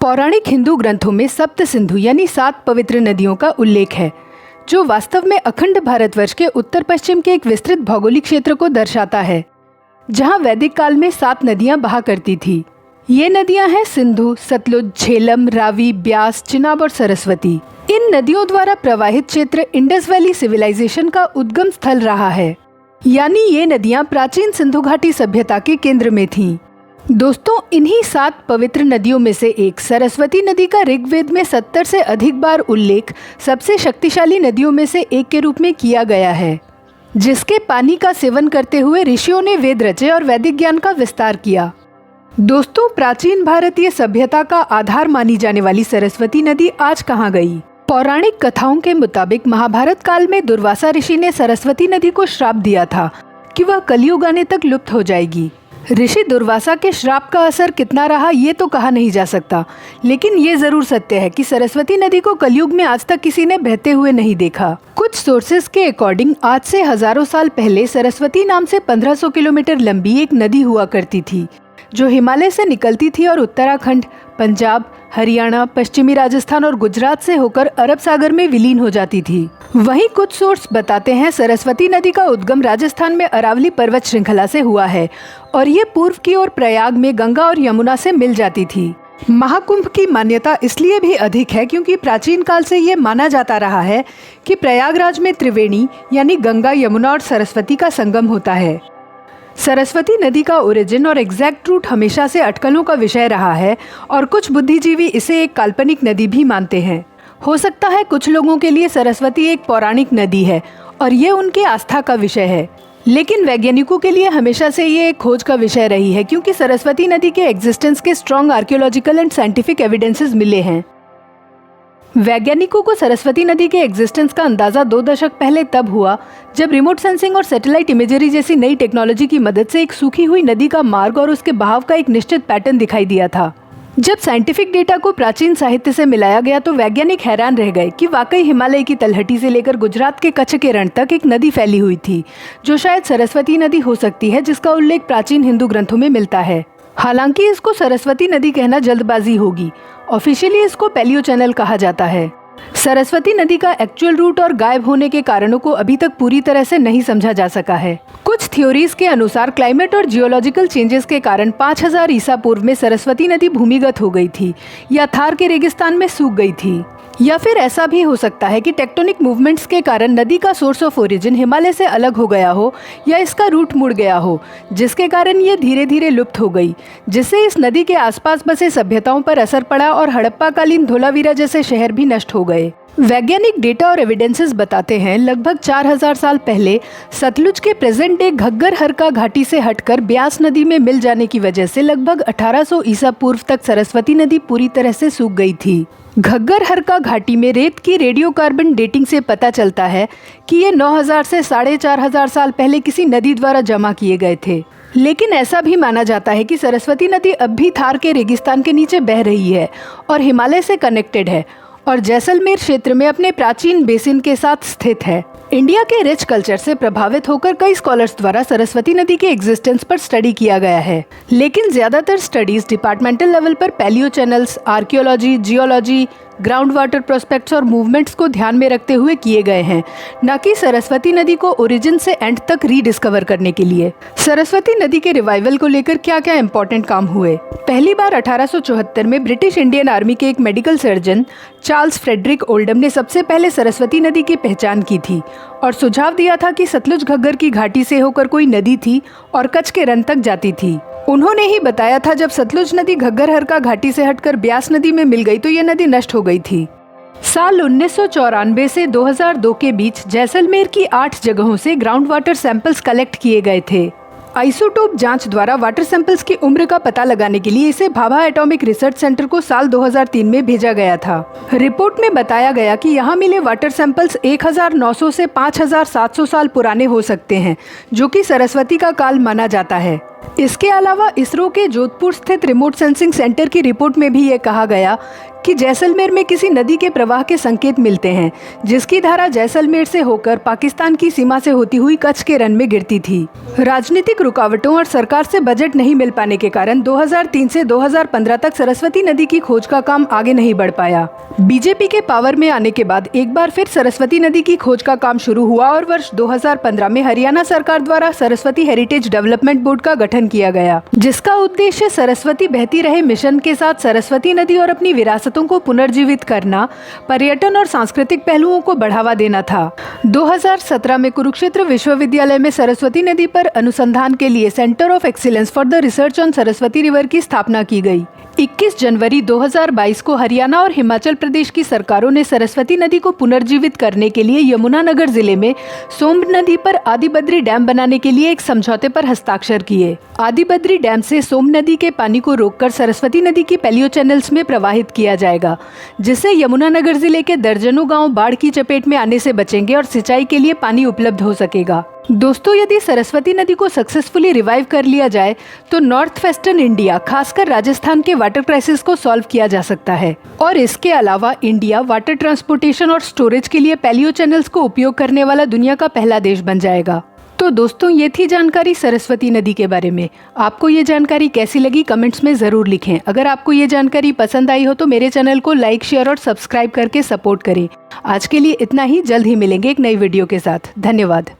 पौराणिक हिंदू ग्रंथों में सप्त सिंधु यानी 7 पवित्र नदियों का उल्लेख है, जो वास्तव में अखंड भारतवर्ष के उत्तर पश्चिम के एक विस्तृत भौगोलिक क्षेत्र को दर्शाता है, जहां वैदिक काल में 7 नदियां बहा करती थी। ये नदियां हैं सिंधु, सतलुज, झेलम, रावी, ब्यास, चिनाब और सरस्वती। इन नदियों द्वारा प्रवाहित क्षेत्र इंडस वैली सिविलाइजेशन का उद्गम स्थल रहा है, यानी ये नदियां प्राचीन सिंधु घाटी सभ्यता के केंद्र में थीं। दोस्तों, इन्हीं 7 पवित्र नदियों में से एक सरस्वती नदी का ऋग्वेद में 70 से अधिक बार उल्लेख सबसे शक्तिशाली नदियों में से एक के रूप में किया गया है, जिसके पानी का सेवन करते हुए ऋषियों ने वेद रचे और वैदिक ज्ञान का विस्तार किया। दोस्तों, प्राचीन भारतीय सभ्यता का आधार मानी जाने वाली सरस्वती नदी आज कहाँ गई? पौराणिक कथाओं के मुताबिक महाभारत काल में दुर्वासा ऋषि ने सरस्वती नदी को श्राप दिया था कि वह कलयुग आने तक लुप्त हो जाएगी। ऋषि दुर्वासा के श्राप का असर कितना रहा ये तो कहा नहीं जा सकता, लेकिन ये जरूर सत्य है कि सरस्वती नदी को कलयुग में आज तक किसी ने बहते हुए नहीं देखा। कुछ सोर्सेस के अकॉर्डिंग आज से हजारों साल पहले सरस्वती नाम से 1500 किलोमीटर लंबी एक नदी हुआ करती थी, जो हिमालय से निकलती थी और उत्तराखंड, पंजाब, हरियाणा, पश्चिमी राजस्थान और गुजरात से होकर अरब सागर में विलीन हो जाती थी। वहीं कुछ सोर्स बताते हैं सरस्वती नदी का उद्गम राजस्थान में अरावली पर्वत श्रृंखला से हुआ है और ये पूर्व की ओर प्रयाग में गंगा और यमुना से मिल जाती थी। महाकुंभ की मान्यता इसलिए भी अधिक है क्योंकि प्राचीन काल से ये माना जाता रहा है कि प्रयागराज में त्रिवेणी यानी गंगा, यमुना और सरस्वती का संगम होता है। सरस्वती नदी का ओरिजिन और एग्जैक्ट रूट हमेशा से अटकलों का विषय रहा है और कुछ बुद्धिजीवी इसे एक काल्पनिक नदी भी मानते हैं। हो सकता है कुछ लोगों के लिए सरस्वती एक पौराणिक नदी है और ये उनके आस्था का विषय है, लेकिन वैज्ञानिकों के लिए हमेशा से ये एक खोज का विषय रही है क्योंकि सरस्वती नदी के एग्जिस्टेंस के strong archaeological and scientific evidences मिले हैं। वैज्ञानिकों को सरस्वती नदी के एग्जिस्टेंस का अंदाजा 2 दशक पहले तब हुआ जब रिमोट सेंसिंग और सैटेलाइट इमेजरी जैसी नई टेक्नोलॉजी की मदद से एक सूखी हुई नदी का मार्ग और उसके बहाव का एक निश्चित पैटर्न दिखाई दिया था। जब साइंटिफिक डेटा को प्राचीन साहित्य से मिलाया गया तो वैज्ञानिक हैरान रह गए कि वाकई हिमालय की तलहटी से लेकर गुजरात के कच्छ के रण तक एक नदी फैली हुई थी, जो शायद सरस्वती नदी हो सकती है, जिसका उल्लेख प्राचीन हिंदू ग्रंथों में मिलता है। हालांकि इसको सरस्वती नदी कहना जल्दबाजी होगी। ऑफिशियली इसको पैलियो चैनल कहा जाता है। सरस्वती नदी का एक्चुअल रूट और गायब होने के कारणों को अभी तक पूरी तरह से नहीं समझा जा सका है। कुछ थ्योरीज के अनुसार क्लाइमेट और जियोलॉजिकल चेंजेस के कारण 5000 ईसा पूर्व में सरस्वती नदी भूमिगत हो गई थी या थार के रेगिस्तान में सूख गई थी, या फिर ऐसा भी हो सकता है कि टेक्टोनिक मूवमेंट्स के कारण नदी का सोर्स ऑफ ओरिजिन हिमालय से अलग हो गया हो या इसका रूट मुड़ गया हो, जिसके कारण ये धीरे धीरे लुप्त हो गई, जिससे इस नदी के आसपास बसे सभ्यताओं पर असर पड़ा और हड़प्पाकालीन धोलावीरा जैसे शहर भी नष्ट हो गए। वैज्ञानिक डेटा और एविडेंसेस बताते हैं लगभग 4000 साल पहले सतलुज के प्रेजेंट डे घग्गर हरका घाटी से हटकर ब्यास नदी में मिल जाने की वजह से लगभग 1800 ईसा पूर्व तक सरस्वती नदी पूरी तरह से सूख गई थी। घग्गर हरका घाटी में रेत की रेडियोकार्बन डेटिंग से पता चलता है कि ये 9000 से 4500 साल पहले किसी नदी द्वारा जमा किए गए थे। लेकिन ऐसा भी माना जाता है कि सरस्वती नदी अब भी थार के रेगिस्तान के नीचे बह रही है और हिमालय से कनेक्टेड है और जैसलमेर क्षेत्र में अपने प्राचीन बेसिन के साथ स्थित है। इंडिया के रिच कल्चर से प्रभावित होकर कई स्कॉलर्स द्वारा सरस्वती नदी के एग्जिस्टेंस पर स्टडी किया गया है, लेकिन ज्यादातर स्टडीज डिपार्टमेंटल लेवल पर palaeo channels, archaeology, geology, ground water prospects और मूवमेंट्स को ध्यान में रखते हुए किए गए हैं, न कि सरस्वती नदी को ओरिजिन से एंड तक रीडिस्कवर करने के लिए। सरस्वती नदी के रिवाइवल को लेकर क्या क्या इंपॉर्टेंट काम हुए? पहली बार 1874 में ब्रिटिश इंडियन आर्मी के एक medical surgeon Charles Frederick Oldham ने सबसे पहले सरस्वती नदी की पहचान की थी और सुझाव दिया था कि सतलुज घग्गर की घाटी से होकर कोई नदी थी और कच्छ के रण तक जाती थी। उन्होंने ही बताया था जब सतलुज नदी घग्गर हरका घाटी से हटकर ब्यास नदी में मिल गई तो यह नदी नष्ट हो गई थी। साल 1994 से 2002 के बीच जैसलमेर की 8 जगहों से ग्राउंड वाटर सैंपल्स कलेक्ट किए गए थे। आइसोटोप जांच द्वारा वाटर सैंपल्स की उम्र का पता लगाने के लिए इसे भाभा एटॉमिक रिसर्च सेंटर को साल 2003 में भेजा गया था। रिपोर्ट में बताया गया कि यहाँ मिले वाटर सैंपल्स 1900 से 5700 साल पुराने हो सकते हैं, जो कि सरस्वती का काल माना जाता है। इसके अलावा इसरो के जोधपुर स्थित रिमोट सेंसिंग सेंटर की रिपोर्ट में भी ये कहा गया कि जैसलमेर में किसी नदी के प्रवाह के संकेत मिलते हैं, जिसकी धारा जैसलमेर से होकर पाकिस्तान की सीमा से होती हुई कच्छ के रन में गिरती थी। राजनीतिक रुकावटों और सरकार से बजट नहीं मिल पाने के कारण 2003 से 2015 तक सरस्वती नदी की खोज का काम आगे नहीं बढ़ पाया। बीजेपी के पावर में आने के बाद एक बार फिर सरस्वती नदी की खोज का काम शुरू हुआ और वर्ष 2015 में हरियाणा सरकार द्वारा सरस्वती हेरिटेज डेवलपमेंट बोर्ड का गठन किया गया, जिसका उद्देश्य सरस्वती बहती रहे मिशन के साथ सरस्वती नदी और अपनी विरासतों को पुनर्जीवित करना, पर्यटन और सांस्कृतिक पहलुओं को बढ़ावा देना था। 2017 में कुरुक्षेत्र विश्वविद्यालय में सरस्वती नदी पर अनुसंधान के लिए centre of excellence for the research on Saraswati river की स्थापना की गई। 21 जनवरी 2022 को हरियाणा और हिमाचल प्रदेश की सरकारों ने सरस्वती नदी को पुनर्जीवित करने के लिए यमुनानगर जिले में सोम्ब नदी पर आदिबद्री डैम बनाने के लिए एक समझौते पर हस्ताक्षर किए। आदिबद्री डैम से सोम्ब नदी के पानी को रोककर सरस्वती नदी की पैलियो चैनल्स में प्रवाहित किया जाएगा, जिससे यमुनानगर जिले के दर्जनों गांव बाढ़ की चपेट में आने से बचेंगे और सिंचाई के लिए पानी उपलब्ध हो सकेगा। दोस्तों, यदि सरस्वती नदी को सक्सेसफुली रिवाइव कर लिया जाए तो नॉर्थ वेस्टर्न इंडिया, खासकर राजस्थान के वाटर क्राइसिस को सॉल्व किया जा सकता है और इसके अलावा इंडिया वाटर ट्रांसपोर्टेशन और स्टोरेज के लिए पैलियो चैनल्स को उपयोग करने वाला दुनिया का पहला देश बन जाएगा। तो दोस्तों, ये थी जानकारी सरस्वती नदी के बारे में। आपको ये जानकारी कैसी लगी कमेंट्स में ज़रूर लिखें। अगर आपको ये जानकारी पसंद आई हो तो मेरे चैनल को लाइक, शेयर और सब्सक्राइब करके सपोर्ट करें। आज के लिए इतना ही, जल्द ही मिलेंगे एक नई वीडियो के साथ। धन्यवाद।